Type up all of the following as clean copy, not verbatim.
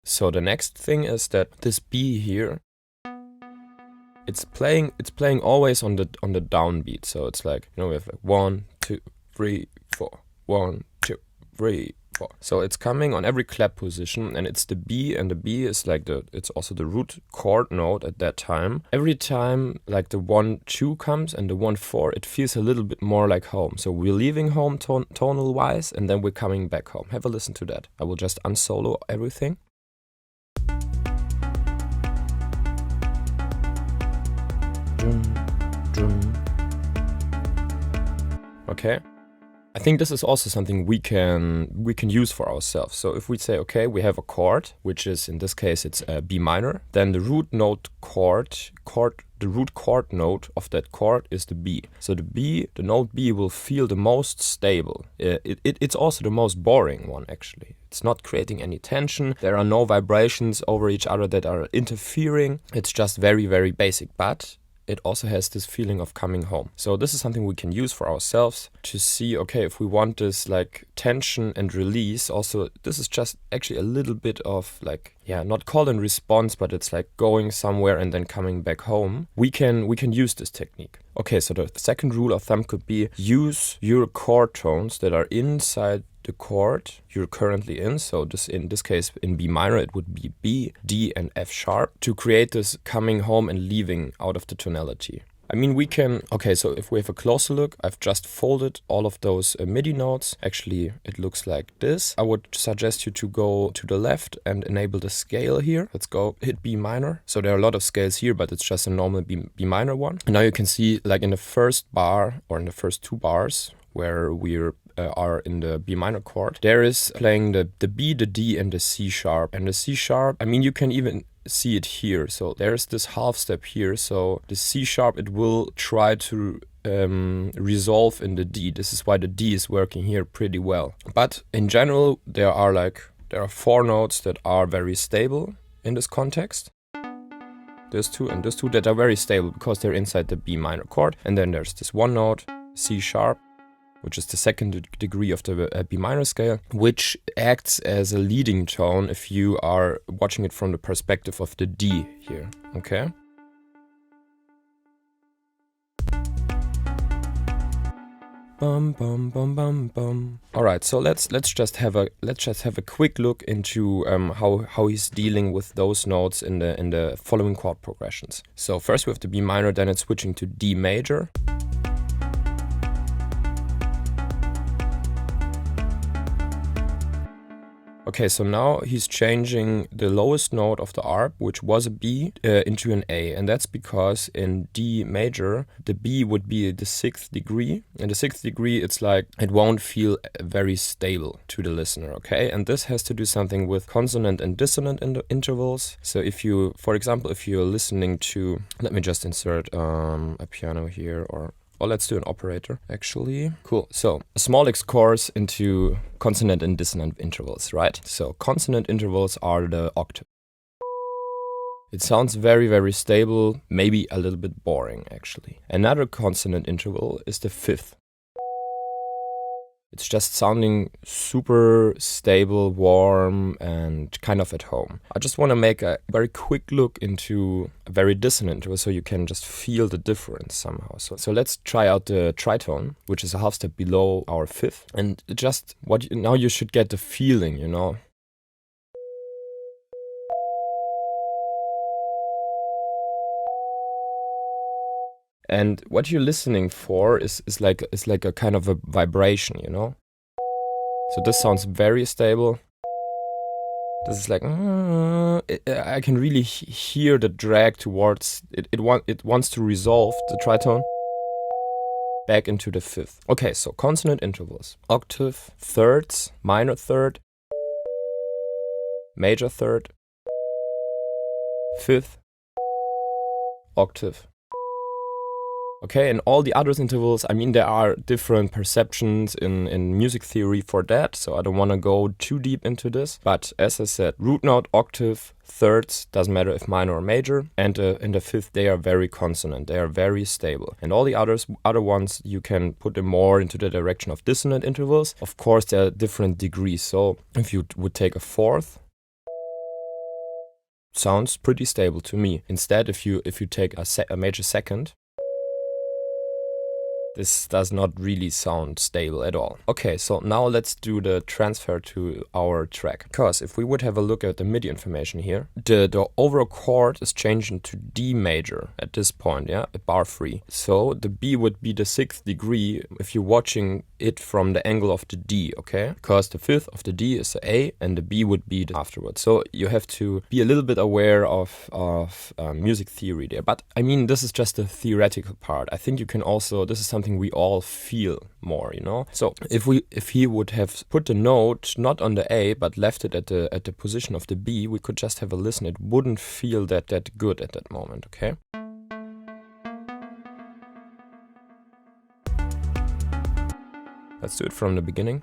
So the next thing is that this B here, it's playing always on the downbeat. So it's like, you know, we have like 1, 2, 3, 4, 1, 2, 3, 4. So it's coming on every clap position, and it's the B, and the B is like it's also the root chord note at that time. Every time like the 1, 2 comes and the 1, 4, it feels a little bit more like home. So we're leaving home tonal wise, and then we're coming back home. Have a listen to that. I will just unsolo everything. Okay, I think this is also something we can use for ourselves. So if we say, okay, we have a chord, which is in this case it's a B minor, then the root note the root chord note of that chord is the B. So the note B will feel the most stable. It's also the most boring one, actually. It's not creating any tension. There are no vibrations over each other that are interfering. It's just very, very basic, but it also has this feeling of coming home. So this is something we can use for ourselves to see, okay, if we want this like tension and release, also this is just actually a little bit of like, yeah, not call and response, but it's like going somewhere and then coming back home. We can use this technique. Okay, so the second rule of thumb could be use your chord tones that are inside the chord you're currently in. So in this case, in B minor, it would be B, D, and F sharp to create this coming home and leaving out of the tonality. I mean, we can, okay, so if we have a closer look, I've just folded all of those MIDI notes. Actually, it looks like this. I would suggest you to go to the left and enable the scale here. Let's go hit B minor. So there are a lot of scales here, but it's just a normal B minor one. And now you can see like in the first bar or in the first 2 bars where we're are in the B minor chord, there is playing the B, the D, and the C sharp. And the C sharp, I mean, you can even see it here. So there's this half step here. So the C sharp, it will try to resolve in the D. This is why the D is working here pretty well. But in general, there are 4 notes that are very stable in this context. There's 2 and there's 2 that are very stable because they're inside the B minor chord. And then there's this one note, C sharp, which is the second degree of the B minor scale, which acts as a leading tone if you are watching it from the perspective of the D here, okay? Bum bum bum bum bum. All right, so let's just have a quick look into how he's dealing with those notes in the following chord progressions. So first we have the B minor, then it's switching to D major. Okay, so now he's changing the lowest note of the arp, which was a B, into an A. And that's because in D major, the B would be the 6th degree. And the 6th degree, it's like, it won't feel very stable to the listener, okay? And this has to do something with consonant and dissonant intervals. So if you, for example, if you're listening to, let me just insert a piano here, or let's do an operator, actually. Cool. So a small excursus into consonant and dissonant intervals, right? So consonant intervals are the octave. It sounds very, very stable, maybe a little bit boring, actually. Another consonant interval is the 5th. It's just sounding super stable, warm, and kind of at home. I just want to make a very quick look into a very dissonant interval so you can just feel the difference somehow. So let's try out the tritone, which is a half step below our 5th. And just now you should get the feeling, you know. And what you're listening for is like a kind of a vibration, you know? So this sounds very stable. This is like, I can really hear the drag towards, it wants to resolve the tritone back into the 5th. Okay, so consonant intervals. Octave, thirds, minor third, major third, 5th, octave. Okay, and all the other intervals, I mean, there are different perceptions in music theory for that, so I don't want to go too deep into this. But as I said, root note, octave, thirds, doesn't matter if minor or major, and in the 5th, they are very consonant, they are very stable. And all the other ones, you can put them more into the direction of dissonant intervals. Of course, there are different degrees, so if you would take a 4th, sounds pretty stable to me. Instead, if you take a major second, this does not really sound stable at all. Okay, so now let's do the transfer to our track. Because if we would have a look at the MIDI information here, the overall chord is changing to D major at this point, yeah, at bar 3. So the B would be the 6th degree if you're watching it from the angle of the D, okay? Because the 5th of the D is the A and the B would be the afterwards. So you have to be a little bit aware of music theory there. But I mean, this is just the theoretical part. I think you can also, this is something we all feel more, you know. So if he would have put the note not on the A but left it at the position of the B, we could just have a listen. It wouldn't feel that good at that moment, okay? Let's do it from the beginning.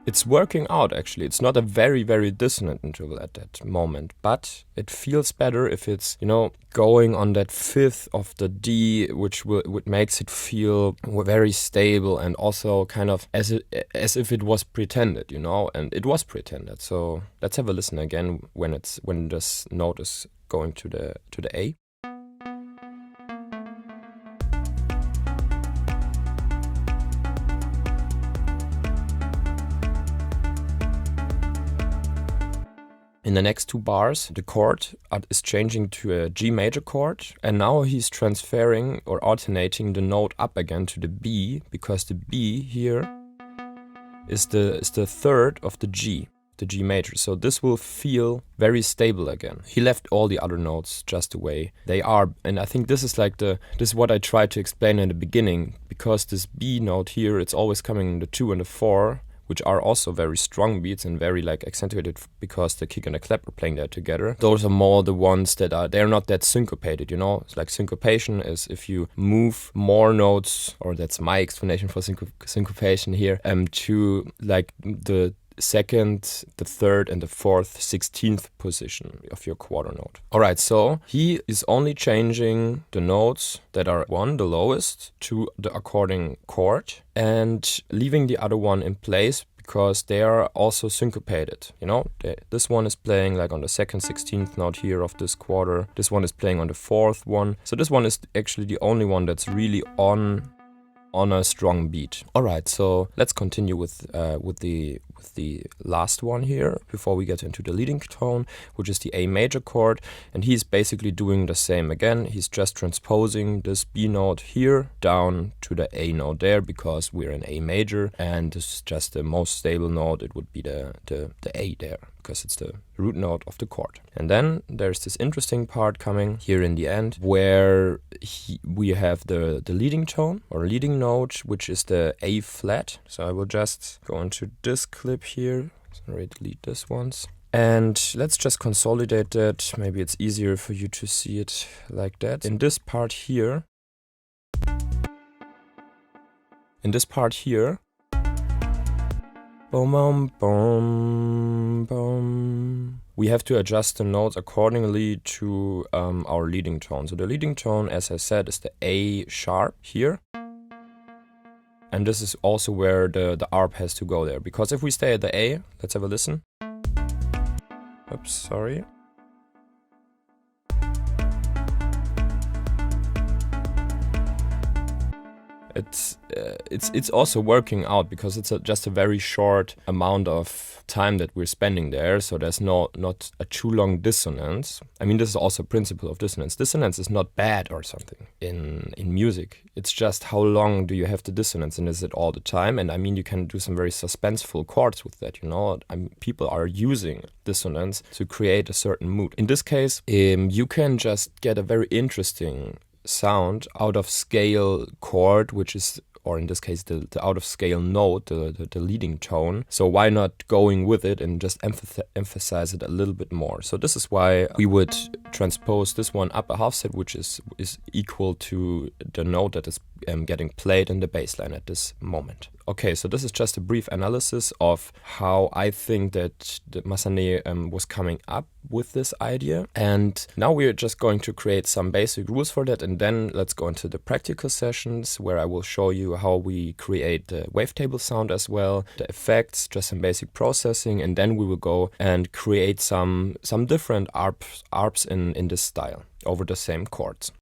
It's working out, actually. It's not a very, very dissonant interval at that moment, but it feels better if it's, you know, going on that 5th of the D, which makes it feel very stable and also kind of as if it was pretended, you know, and it was pretended. So let's have a listen again when this note is going to the A. In the next 2 bars, the chord is changing to a G major chord, and now he's transferring or alternating the note up again to the B, because the B here is the 3rd of the G major. So this will feel very stable again. He left all the other notes just the way they are, and I think this is like this is what I tried to explain in the beginning, because this B note here, it's always coming in the 2 and the 4. Which are also very strong beats and very like accentuated because the kick and the clap are playing there together. Those are more the ones that they're not that syncopated, you know. It's like syncopation is if you move more notes, or that's my explanation for syncopation here, to like the 2nd, the 3rd, and the 4th, 16th position of your quarter note. Alright, so he is only changing the notes that are the lowest, to the according chord, and leaving the other one in place because they are also syncopated. You know, this one is playing like on the 2nd, 16th note here of this quarter. This one is playing on the 4th one. So this one is actually the only one that's really on a strong beat. Alright, so let's continue with the last one here before we get into the leading tone, which is the A major chord, and he's basically doing the same again. He's just transposing this B note here down to the A note there, because we're in A major and this is just the most stable note. It would be the A there, because it's the root note of the chord. And then there's this interesting part coming here in the end, where we have the leading tone or leading note, which is the A flat. So I will just go into this clip here. Sorry, delete this once. And let's just consolidate that. Maybe it's easier for you to see it like that. In this part here, boom, boom, boom, boom, we have to adjust the notes accordingly to our leading tone. So the leading tone, as I said, is the A sharp here. And this is also where the arp has to go there. Because if we stay at the A, let's have a listen. Oops, sorry. It's also working out because it's just a very short amount of time that we're spending there, so there's not a too long dissonance. I mean, this is also a principle of dissonance. Dissonance is not bad or something in music. It's just how long do you have the dissonance, and is it all the time? And I mean, you can do some very suspenseful chords with that, you know. I mean, people are using dissonance to create a certain mood. In this case, you can just get a very interesting sound out of scale chord, which is, or in this case, the out of scale note, the leading tone. So why not going with it and just emphasize it a little bit more? So this is why we would transpose this one up a half set, which is equal to the note that is getting played in the bass line at this moment. Okay, so this is just a brief analysis of how I think that the Massane was coming up with this idea. And now we're just going to create some basic rules for that, and then let's go into the practical sessions where I will show you how we create the wavetable sound as well, the effects, just some basic processing, and then we will go and create some different ARPs in this style over the same chords.